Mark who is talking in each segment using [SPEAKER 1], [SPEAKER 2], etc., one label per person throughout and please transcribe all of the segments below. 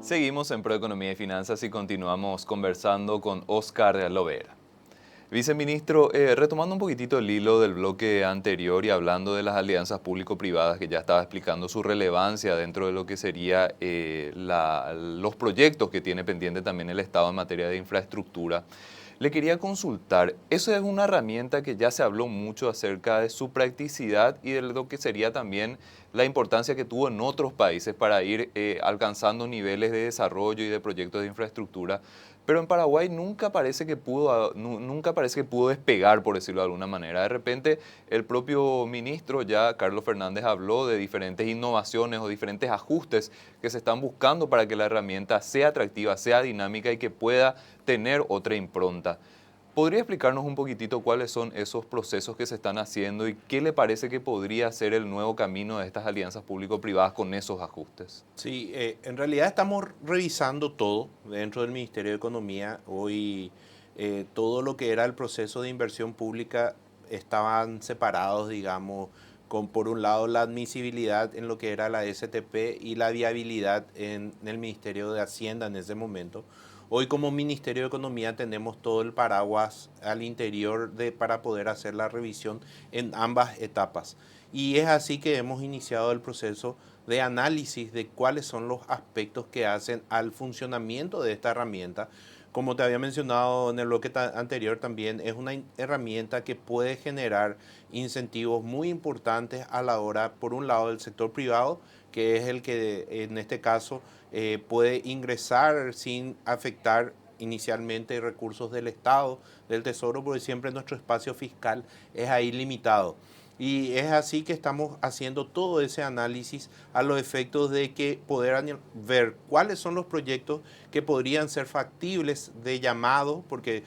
[SPEAKER 1] Seguimos en Proeconomía y Finanzas y continuamos conversando con Oscar Lovera. Viceministro, retomando un poquitito el hilo del bloque anterior y hablando de las alianzas público-privadas, que ya estaba explicando su relevancia dentro de lo que sería los proyectos que tiene pendiente también el Estado en materia de infraestructura. Le quería consultar, eso es una herramienta que ya se habló mucho acerca de su practicidad y de lo que sería también la importancia que tuvo en otros países para ir alcanzando niveles de desarrollo y de proyectos de infraestructura. Pero en Paraguay nunca parece que pudo despegar, por decirlo de alguna manera. De repente, el propio ministro, ya Carlos Fernández, habló de diferentes innovaciones o diferentes ajustes que se están buscando para que la herramienta sea atractiva, sea dinámica y que pueda tener otra impronta. ¿Podría explicarnos un poquitito cuáles son esos procesos que se están haciendo y qué le parece que podría ser el nuevo camino de estas alianzas público-privadas con esos ajustes?
[SPEAKER 2] Sí, en realidad estamos revisando todo dentro del Ministerio de Economía. Hoy todo lo que era el proceso de inversión pública estaban separados, digamos, con por un lado la admisibilidad en lo que era la STP y la viabilidad en el Ministerio de Hacienda en ese momento. Hoy como Ministerio de Economía tenemos todo el paraguas al interior para poder hacer la revisión en ambas etapas. Y es así que hemos iniciado el proceso de análisis de cuáles son los aspectos que hacen al funcionamiento de esta herramienta. Como te había mencionado en el bloque anterior también, es una herramienta que puede generar incentivos muy importantes a la hora, por un lado, del sector privado, que es el que en este caso puede ingresar sin afectar inicialmente recursos del Estado, del Tesoro, porque siempre nuestro espacio fiscal es ahí limitado. Y es así que estamos haciendo todo ese análisis a los efectos de que poder ver cuáles son los proyectos que podrían ser factibles de llamado, porque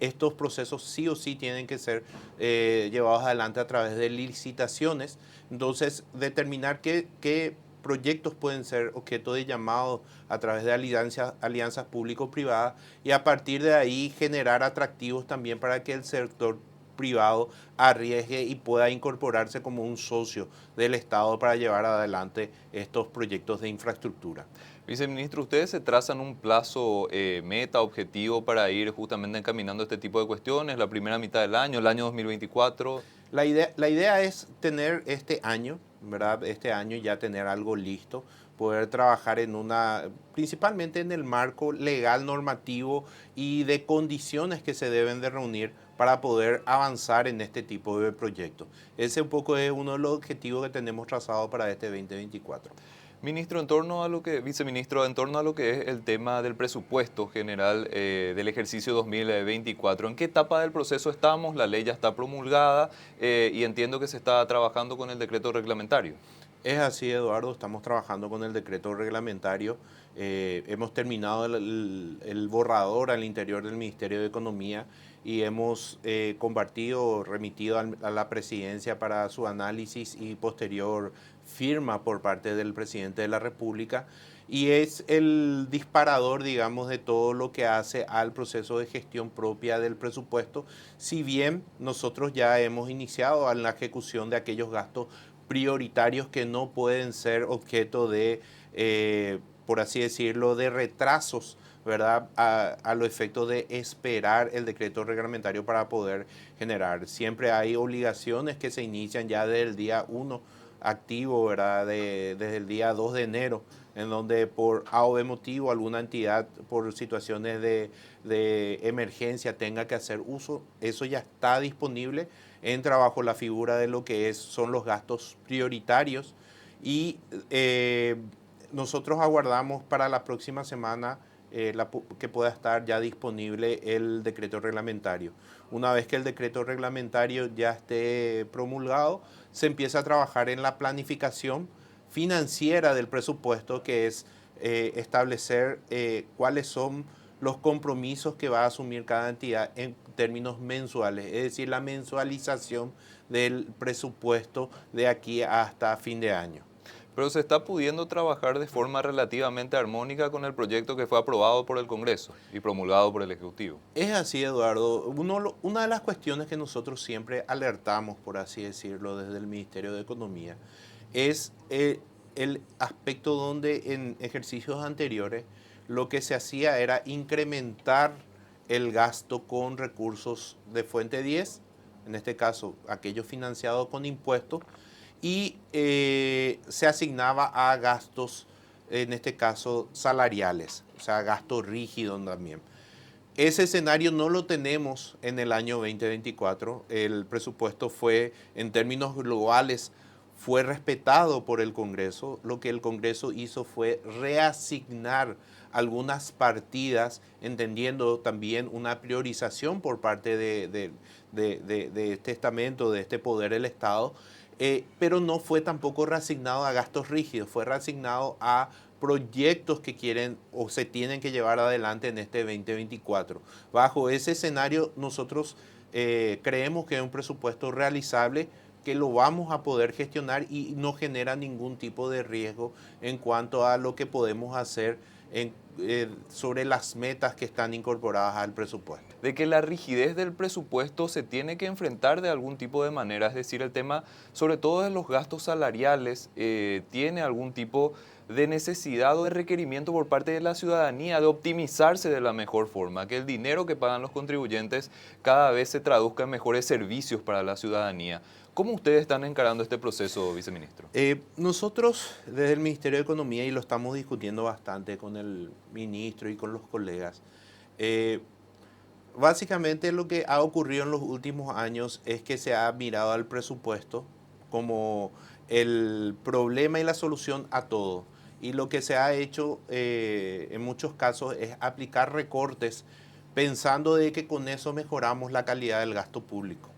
[SPEAKER 2] estos procesos sí o sí tienen que ser llevados adelante a través de licitaciones. Entonces, determinar qué proyectos pueden ser objeto de llamado a través de alianzas público-privadas y a partir de ahí generar atractivos también para que el sector privado arriesgue y pueda incorporarse como un socio del Estado para llevar adelante estos proyectos de infraestructura.
[SPEAKER 1] Viceministro, ¿ustedes se trazan un plazo meta, objetivo para ir justamente encaminando este tipo de cuestiones, la primera mitad del año, el año 2024?
[SPEAKER 2] La idea es tener este año, ¿verdad? Este año ya tener algo listo, poder trabajar principalmente en el marco legal, normativo y de condiciones que se deben de reunir para poder avanzar en este tipo de proyectos. Ese un poco es uno de los objetivos que tenemos trazado para este 2024.
[SPEAKER 1] Ministro, viceministro, en torno a lo que es el tema del presupuesto general del ejercicio 2024, ¿en qué etapa del proceso estamos? La ley ya está promulgada y entiendo que se está trabajando con el decreto reglamentario.
[SPEAKER 2] Es así, Eduardo, estamos trabajando con el decreto reglamentario. Hemos terminado el borrador al interior del Ministerio de Economía y hemos compartido, remitido a la presidencia para su análisis y posterior firma por parte del presidente de la República. Y es el disparador, digamos, de todo lo que hace al proceso de gestión propia del presupuesto, si bien nosotros ya hemos iniciado en la ejecución de aquellos gastos prioritarios que no pueden ser objeto de, por así decirlo, de retrasos, ¿verdad? A los efectos de esperar el decreto reglamentario para poder generar. Siempre hay obligaciones que se inician ya desde el día 1 activo, ¿verdad? Desde el día 2 de enero, en donde por A o B motivo alguna entidad por situaciones de emergencia tenga que hacer uso, eso ya está disponible, entra bajo la figura de lo que son los gastos prioritarios y nosotros aguardamos para la próxima semana que pueda estar ya disponible el decreto reglamentario. Una vez que el decreto reglamentario ya esté promulgado, se empieza a trabajar en la planificación financiera del presupuesto, que es establecer cuáles son los compromisos que va a asumir cada entidad en términos mensuales, es decir, la mensualización del presupuesto de aquí hasta fin de año.
[SPEAKER 1] Pero se está pudiendo trabajar de forma relativamente armónica con el proyecto que fue aprobado por el Congreso y promulgado por el Ejecutivo.
[SPEAKER 2] Es así, Eduardo. Una de las cuestiones que nosotros siempre alertamos, por así decirlo, desde el Ministerio de Economía, es el aspecto donde en ejercicios anteriores lo que se hacía era incrementar el gasto con recursos de fuente 10, en este caso aquellos financiados con impuestos, y se asignaba a gastos, en este caso salariales, o sea, gasto rígido también. Ese escenario no lo tenemos en el año 2024. El presupuesto fue, en términos globales, fue respetado por el Congreso. Lo que el Congreso hizo fue reasignar algunas partidas, entendiendo también una priorización por parte de este estamento, de este poder del Estado, pero no fue tampoco reasignado a gastos rígidos, fue reasignado a proyectos que quieren o se tienen que llevar adelante en este 2024. Bajo ese escenario, nosotros creemos que es un presupuesto realizable, que lo vamos a poder gestionar y no genera ningún tipo de riesgo en cuanto a lo que podemos hacer sobre las metas que están incorporadas al presupuesto.
[SPEAKER 1] De que la rigidez del presupuesto se tiene que enfrentar de algún tipo de manera, es decir, el tema sobre todo de los gastos salariales tiene algún tipo de necesidad o de requerimiento por parte de la ciudadanía de optimizarse de la mejor forma, que el dinero que pagan los contribuyentes cada vez se traduzca en mejores servicios para la ciudadanía. ¿Cómo ustedes están encarando este proceso, viceministro?
[SPEAKER 2] Nosotros desde el Ministerio de Economía, y lo estamos discutiendo bastante con el ministro y con los colegas, básicamente lo que ha ocurrido en los últimos años es que se ha mirado al presupuesto como el problema y la solución a todo. Y lo que se ha hecho en muchos casos es aplicar recortes pensando de que con eso mejoramos la calidad del gasto público.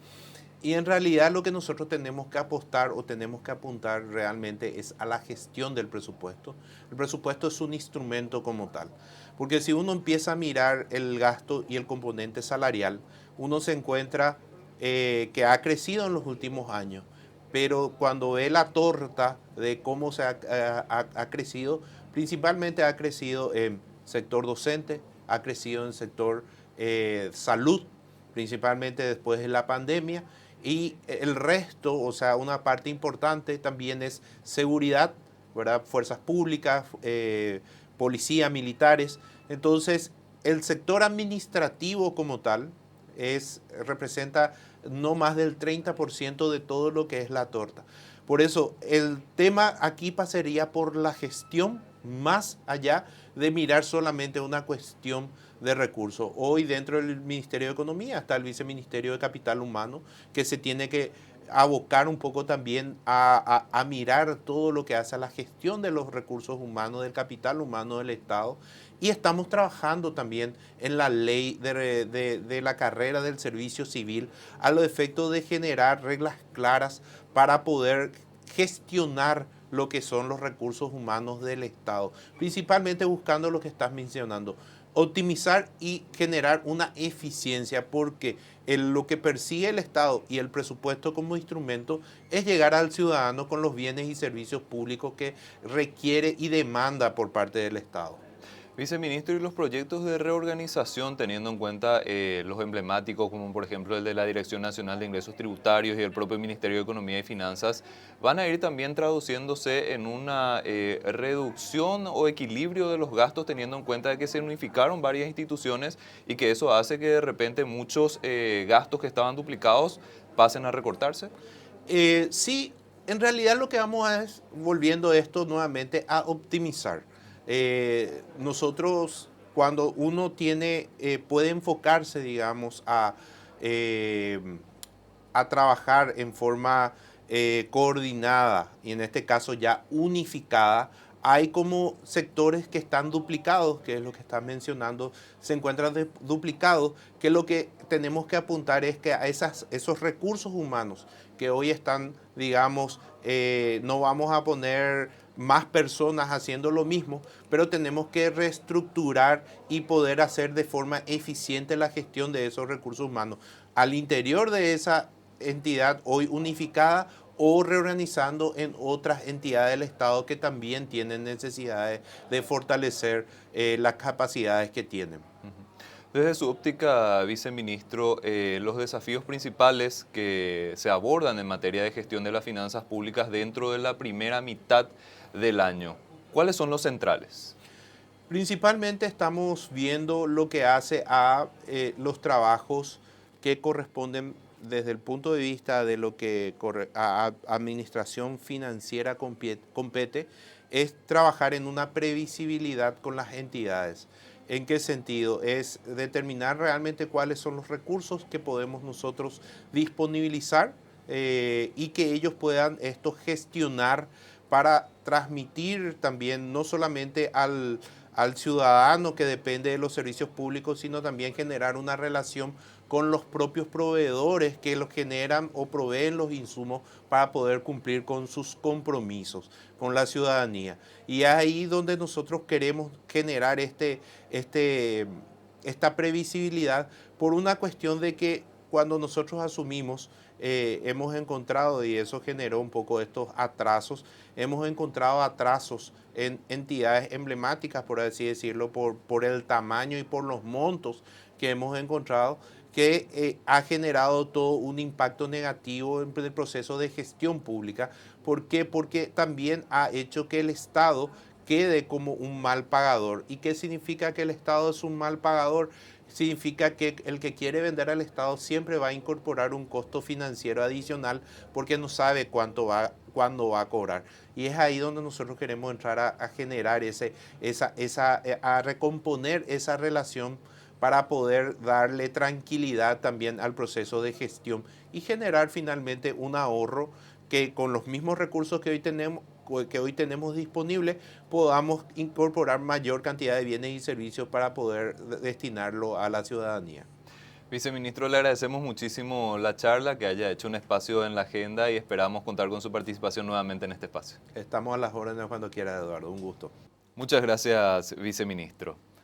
[SPEAKER 2] Y en realidad lo que nosotros tenemos que apostar o tenemos que apuntar realmente es a la gestión del presupuesto. El presupuesto es un instrumento como tal. Porque si uno empieza a mirar el gasto y el componente salarial, uno se encuentra que ha crecido en los últimos años. Pero cuando ve la torta de cómo se ha crecido, principalmente ha crecido en sector docente, ha crecido en sector salud, principalmente después de la pandemia, y el resto, o sea, una parte importante también es seguridad, ¿verdad? Fuerzas públicas, policía, militares. Entonces, el sector administrativo como tal representa no más del 30% de todo lo que es la torta. Por eso, el tema aquí pasaría por la gestión más allá de mirar solamente una cuestión de recursos. Hoy dentro del Ministerio de Economía está el Viceministerio de Capital Humano, que se tiene que abocar un poco también a mirar todo lo que hace a la gestión de los recursos humanos, del capital humano del Estado. Y estamos trabajando también en la ley de la carrera del servicio civil a los efectos de generar reglas claras para poder gestionar lo que son los recursos humanos del Estado, principalmente buscando lo que estás mencionando, optimizar y generar una eficiencia, porque lo que persigue el Estado y el presupuesto como instrumento es llegar al ciudadano con los bienes y servicios públicos que requiere y demanda por parte del Estado.
[SPEAKER 1] Viceministro, y los proyectos de reorganización, teniendo en cuenta los emblemáticos, como por ejemplo el de la Dirección Nacional de Ingresos Tributarios y el propio Ministerio de Economía y Finanzas, ¿van a ir también traduciéndose en una reducción o equilibrio de los gastos, teniendo en cuenta que se unificaron varias instituciones y que eso hace que de repente muchos gastos que estaban duplicados pasen a recortarse?
[SPEAKER 2] Sí, en realidad lo que vamos a es, volviendo esto nuevamente, a optimizar. Nosotros, cuando uno puede enfocarse, digamos, eh, a trabajar en forma coordinada y en este caso ya unificada, hay como sectores que están duplicados, que es lo que están mencionando, se encuentran duplicados, que lo que tenemos que apuntar es que a esos recursos humanos que hoy están, digamos, no vamos a poner más personas haciendo lo mismo, pero tenemos que reestructurar y poder hacer de forma eficiente la gestión de esos recursos humanos al interior de esa entidad hoy unificada o reorganizando en otras entidades del Estado que también tienen necesidades de fortalecer las capacidades que tienen.
[SPEAKER 1] Desde su óptica, viceministro, los desafíos principales que se abordan en materia de gestión de las finanzas públicas dentro de la primera mitad del año. ¿Cuáles son los centrales?
[SPEAKER 2] Principalmente estamos viendo lo que hace a los trabajos que corresponden desde el punto de vista de lo que a administración financiera compete, es trabajar en una previsibilidad con las entidades. ¿En qué sentido? Es determinar realmente cuáles son los recursos que podemos nosotros disponibilizar y que ellos puedan esto gestionar para transmitir también no solamente al ciudadano que depende de los servicios públicos, sino también generar una relación con los propios proveedores que los generan o proveen los insumos para poder cumplir con sus compromisos con la ciudadanía. Y es ahí donde nosotros queremos generar esta previsibilidad por una cuestión de que cuando nosotros asumimos, hemos encontrado, y eso generó un poco estos atrasos, hemos encontrado atrasos en entidades emblemáticas, por así decirlo, por el tamaño y por los montos que hemos encontrado, que ha generado todo un impacto negativo en el proceso de gestión pública. ¿Por qué? Porque también ha hecho que el Estado quede como un mal pagador. ¿Y qué significa que el Estado es un mal pagador? Significa que el que quiere vender al Estado siempre va a incorporar un costo financiero adicional porque no sabe cuándo va a cobrar. Y es ahí donde nosotros queremos entrar a generar a recomponer esa relación para poder darle tranquilidad también al proceso de gestión y generar finalmente un ahorro que con los mismos recursos que hoy tenemos disponibles, podamos incorporar mayor cantidad de bienes y servicios para poder destinarlo a la ciudadanía.
[SPEAKER 1] Viceministro, le agradecemos muchísimo la charla, que haya hecho un espacio en la agenda y esperamos contar con su participación nuevamente en este espacio.
[SPEAKER 2] Estamos a las órdenes cuando quiera, Eduardo. Un gusto.
[SPEAKER 1] Muchas gracias, viceministro.